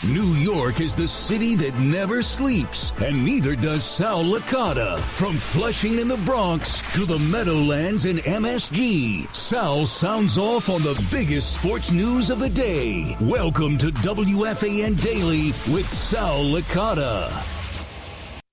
New York is the city that never sleeps, and neither does Sal Licata. From Flushing in the Bronx to the Meadowlands in MSG, Sal sounds off on the biggest sports news of the day. Welcome to WFAN Daily with Sal Licata.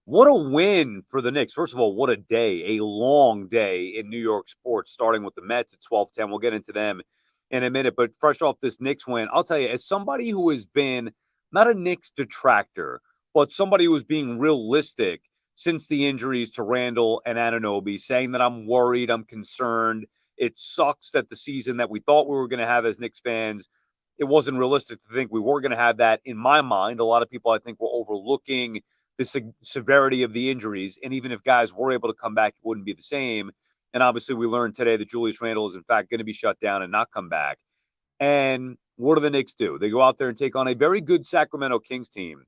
What a win for the Knicks. First of all, what a day, a long day in New York sports, starting with the Mets at 12-10. We'll get into them in a minute, but fresh off this Knicks win, I'll tell you, as somebody who has been not a Knicks detractor, but somebody who was being realistic since the injuries to Randle and Anunoby, saying that I'm worried, I'm concerned. It sucks that the season that we thought we were going to have as Knicks fans, it wasn't realistic to think we were going to have that. In my mind, a lot of people, I think, were overlooking the severity of the injuries. And even if guys were able to come back, it wouldn't be the same. And obviously, we learned today that Julius Randle is, in fact, going to be shut down and not come back. And what do the Knicks do? They go out there and take on a very good Sacramento Kings team.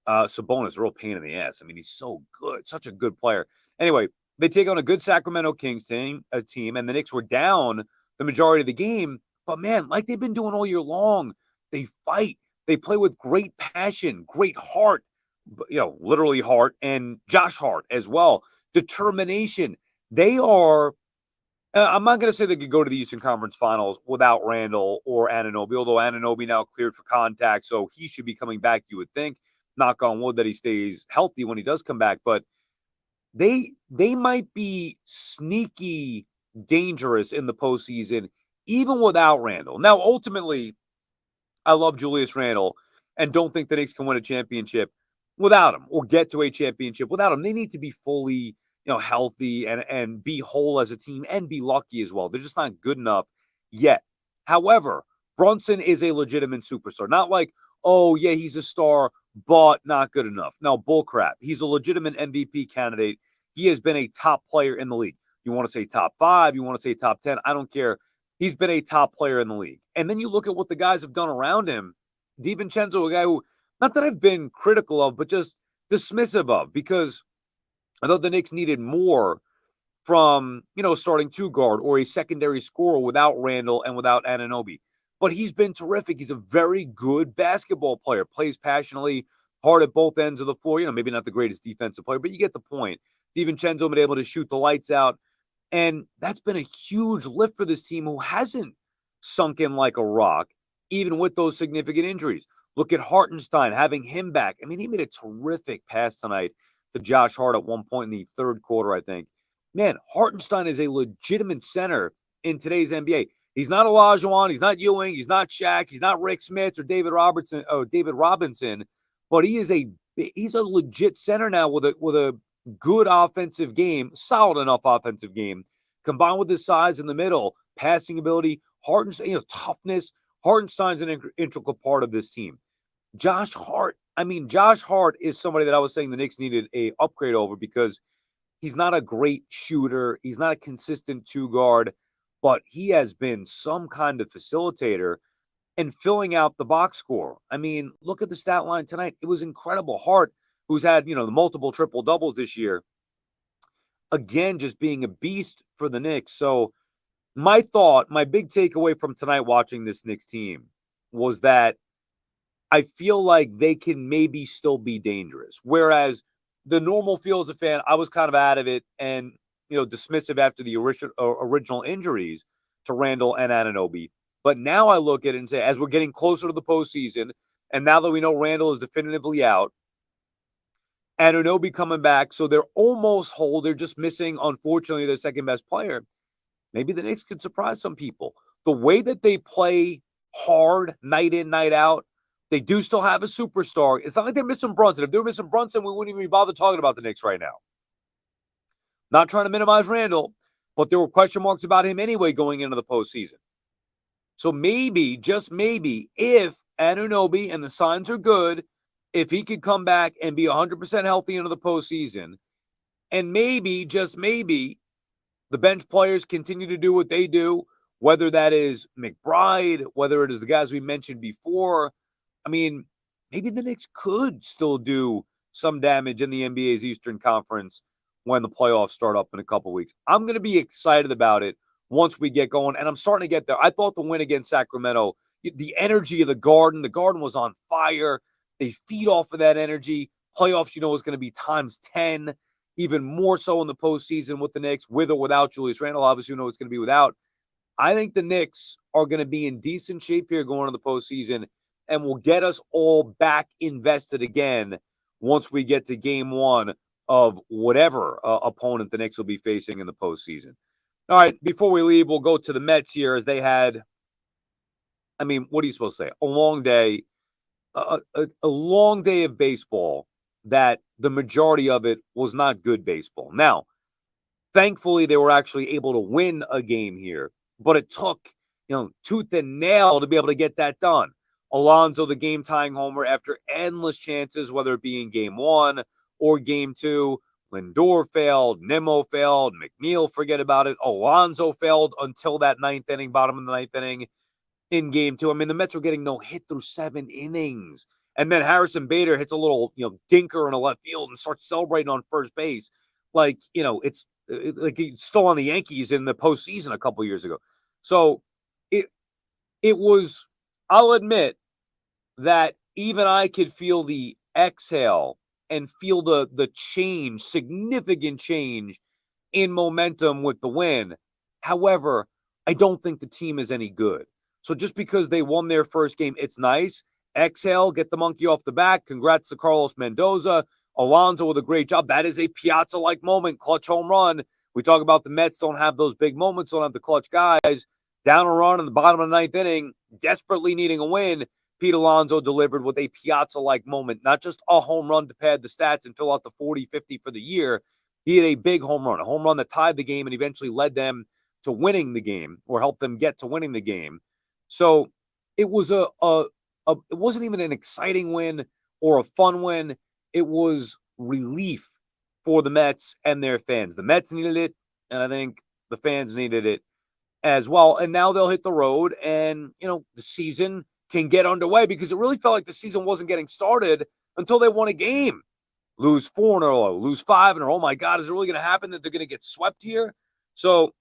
Sabonis, a real pain in the ass. I mean, he's so good, such a good player. Anyway, they take on a good Sacramento Kings team, and the Knicks were down the majority of the game. But, man, like they've been doing all year long, they fight. They play with great passion, great heart, literally heart, and Josh Hart as well. Determination. They are I'm not going to say they could go to the Eastern Conference Finals without Randle or Anunoby, although Anunoby now cleared for contact, so he should be coming back, you would think. Knock on wood that he stays healthy when he does come back. But they might be sneaky dangerous in the postseason, even without Randle. Now, ultimately, I love Julius Randle and don't think the Knicks can win a championship without him or get to a championship without him. They need to be fully healthy and be whole as a team and be lucky as well. They're just not good enough yet. However, Brunson is a legitimate superstar. Not like, oh, yeah, he's a star, but not good enough. No, bullcrap. He's a legitimate MVP candidate. He has been a top player in the league. You want to say top 5, you want to say top 10, I don't care. He's been a top player in the league. And then you look at what the guys have done around him. DiVincenzo, a guy who, not that I've been critical of, but just dismissive of, because I thought the Knicks needed more from, starting two guard or a secondary scorer without Randle and without Anunoby. But he's been terrific. He's a very good basketball player, plays passionately, hard at both ends of the floor. Maybe not the greatest defensive player, but you get the point. DiVincenzo been able to shoot the lights out. And that's been a huge lift for this team who hasn't sunk in like a rock, even with those significant injuries. Look at Hartenstein, having him back. I mean, he made a terrific pass tonight to Josh Hart at one point in the third quarter, I think. Man, Hartenstein is a legitimate center in today's NBA. He's not Olajuwon, he's not Ewing, he's not Shaq, he's not Rick Smith or David Robinson, but he's a legit center now with a good offensive game, solid enough offensive game, combined with his size in the middle, passing ability, Hartenstein, toughness. Hartenstein's an integral part of this team. Josh Hart is somebody that I was saying the Knicks needed a upgrade over because he's not a great shooter. He's not a consistent two-guard, but he has been some kind of facilitator and filling out the box score. I mean, look at the stat line tonight. It was incredible. Hart, who's had, the multiple triple-doubles this year, again, just being a beast for the Knicks. So my big takeaway from tonight watching this Knicks team was that I feel like they can maybe still be dangerous. Whereas the normal feel as a fan, I was kind of out of it and, dismissive after the original injuries to Randle and Anunoby. But now I look at it and say, as we're getting closer to the postseason, and now that we know Randle is definitively out, Anunoby coming back, so they're almost whole. They're just missing, unfortunately, their second best player. Maybe the Knicks could surprise some people. The way that they play hard night in, night out, they do still have a superstar. It's not like they're missing Brunson. If they were missing Brunson, we wouldn't even bother talking about the Knicks right now. Not trying to minimize Randle, but there were question marks about him anyway going into the postseason. So maybe, just maybe, if Anunoby and the signs are good, if he could come back and be 100% healthy into the postseason, and maybe, just maybe, the bench players continue to do what they do, whether that is McBride, whether it is the guys we mentioned before. I mean, maybe the Knicks could still do some damage in the NBA's Eastern Conference when the playoffs start up in a couple weeks. I'm going to be excited about it once we get going, and I'm starting to get there. I thought the win against Sacramento, the energy of the Garden was on fire. They feed off of that energy. Playoffs, is going to be times 10, even more so in the postseason with the Knicks, with or without Julius Randle. Obviously, it's going to be without. I think the Knicks are going to be in decent shape here going into the postseason and will get us all back invested again once we get to game one of whatever opponent the Knicks will be facing in the postseason. All right, before we leave, we'll go to the Mets here as they had, what are you supposed to say? A long day, a long day of baseball that the majority of it was not good baseball. Now, thankfully, they were actually able to win a game here, but it took, tooth and nail to be able to get that done. Alonso, the game-tying homer after endless chances, whether it be in game one or game two. Lindor failed, Nimmo failed, McNeil, forget about it. Alonso failed until that bottom of the ninth inning in game two. The Mets were getting no hit through 7 innings. And then Harrison Bader hits a little, dinker in a left field and starts celebrating on first base. It's like he's still on the Yankees in the postseason a couple years ago. So it was, I'll admit that even I could feel the exhale and feel the change, significant change in momentum with the win. However, I don't think the team is any good. So just because they won their first game, it's nice. Exhale, get the monkey off the back. Congrats to Carlos Mendoza. Alonso with a great job. That is a Piazza-like moment, clutch home run. We talk about the Mets don't have those big moments, don't have the clutch guys. Down a run in the bottom of the ninth inning, desperately needing a win. Pete Alonso delivered with a Piazza-like moment, not just a home run to pad the stats and fill out the 40-50 for the year. He had a big home run, a home run that tied the game and eventually led them to winning the game or helped them get to winning the game. So it was it wasn't even an exciting win or a fun win. It was relief for the Mets and their fans. The Mets needed it, and I think the fans needed it as well. And now they'll hit the road, and the season can get underway because it really felt like the season wasn't getting started until they won a game. Lose 4 in a row, lose 5 in a row. Oh my God, is it really going to happen that they're going to get swept here? So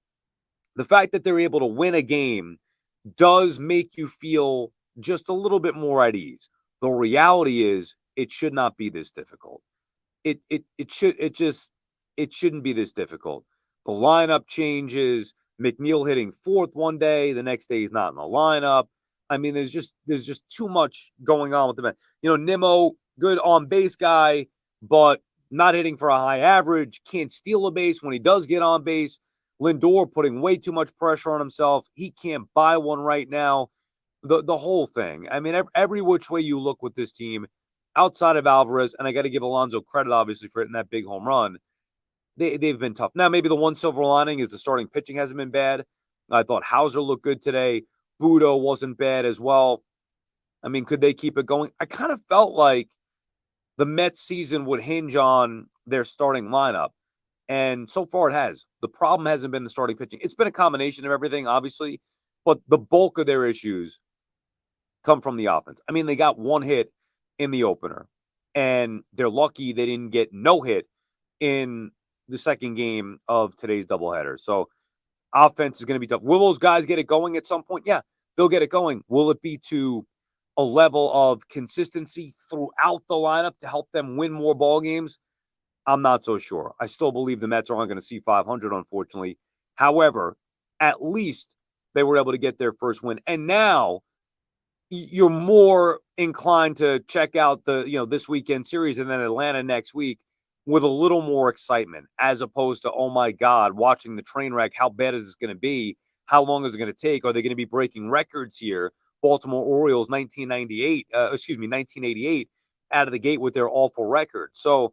the fact that they're able to win a game does make you feel just a little bit more at ease. The reality is it should not be this difficult. It shouldn't be this difficult. The lineup changes. McNeil hitting fourth one day, the next day he's not in the lineup. There's just too much going on with the Mets. Nimmo, good on base guy, but not hitting for a high average, can't steal a base when he does get on base. Lindor putting way too much pressure on himself. He can't buy one right now. The whole thing. Every which way you look with this team, outside of Alvarez, and I got to give Alonso credit, obviously, for hitting that big home run, they've been tough. Now, maybe the one silver lining is the starting pitching hasn't been bad. I thought Hauser looked good today. Budo wasn't bad as well. Could they keep it going? I kind of felt like the Mets season would hinge on their starting lineup. And so far it has. The problem hasn't been the starting pitching. It's been a combination of everything, obviously, but the bulk of their issues come from the offense. They got 1 hit in the opener, and they're lucky they didn't get no hit in the second game of today's doubleheader. So offense is going to be tough. Will those guys get it going at some point? Yeah, they'll get it going. Will it be to a level of consistency throughout the lineup to help them win more ball games? I'm not so sure. I still believe the Mets aren't going to see 500, unfortunately. However, at least they were able to get their first win. And now you're more inclined to check out the, this weekend series and then Atlanta next week with a little more excitement, as opposed to, oh my God, watching the train wreck. How bad is this going to be? How long is it going to take? Are they going to be breaking records here? Baltimore Orioles 1988 out of the gate with their awful record. So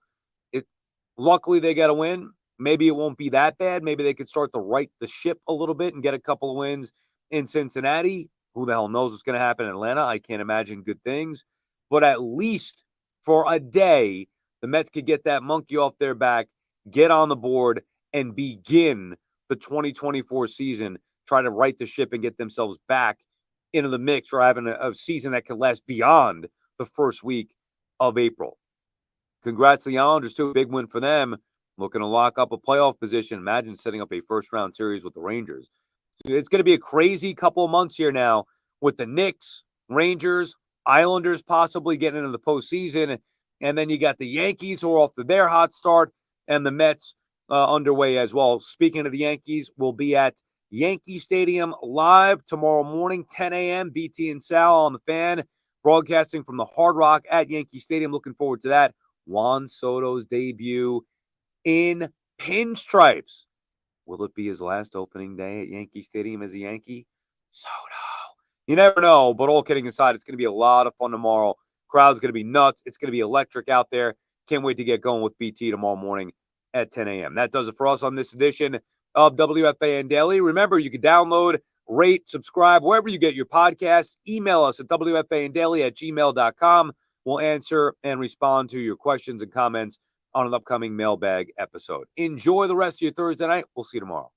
luckily they got a win. Maybe it won't be that bad. Maybe they could start to right the ship a little bit and get a couple of wins in Cincinnati. Who the hell knows what's going to happen in Atlanta? I can't imagine good things. But at least for a day, the Mets could get that monkey off their back, get on the board, and begin the 2024 season, try to right the ship and get themselves back into the mix for having a season that could last beyond the first week of April. Congrats to the Islanders, too. Big win for them. Looking to lock up a playoff position. Imagine setting up a first-round series with the Rangers. It's going to be a crazy couple of months here now with the Knicks, Rangers, Islanders possibly getting into the postseason. And then you got the Yankees who are off to their hot start, and the Mets underway as well. Speaking of the Yankees, we'll be at Yankee Stadium live tomorrow morning, 10 a.m. BT and Sal on the Fan, broadcasting from the Hard Rock at Yankee Stadium. Looking forward to that. Juan Soto's debut in pinstripes. Will it be his last opening day at Yankee Stadium as a Yankee? Soto. You never know, but all kidding aside, it's going to be a lot of fun tomorrow. Crowd's going to be nuts. It's going to be electric out there. Can't wait to get going with BT tomorrow morning at 10 a.m. That does it for us on this edition of WFAN Daily. Remember, you can download, rate, subscribe, wherever you get your podcasts. Email us at WFANdaily@gmail.com. We'll answer and respond to your questions and comments on an upcoming mailbag episode. Enjoy the rest of your Thursday night. We'll see you tomorrow.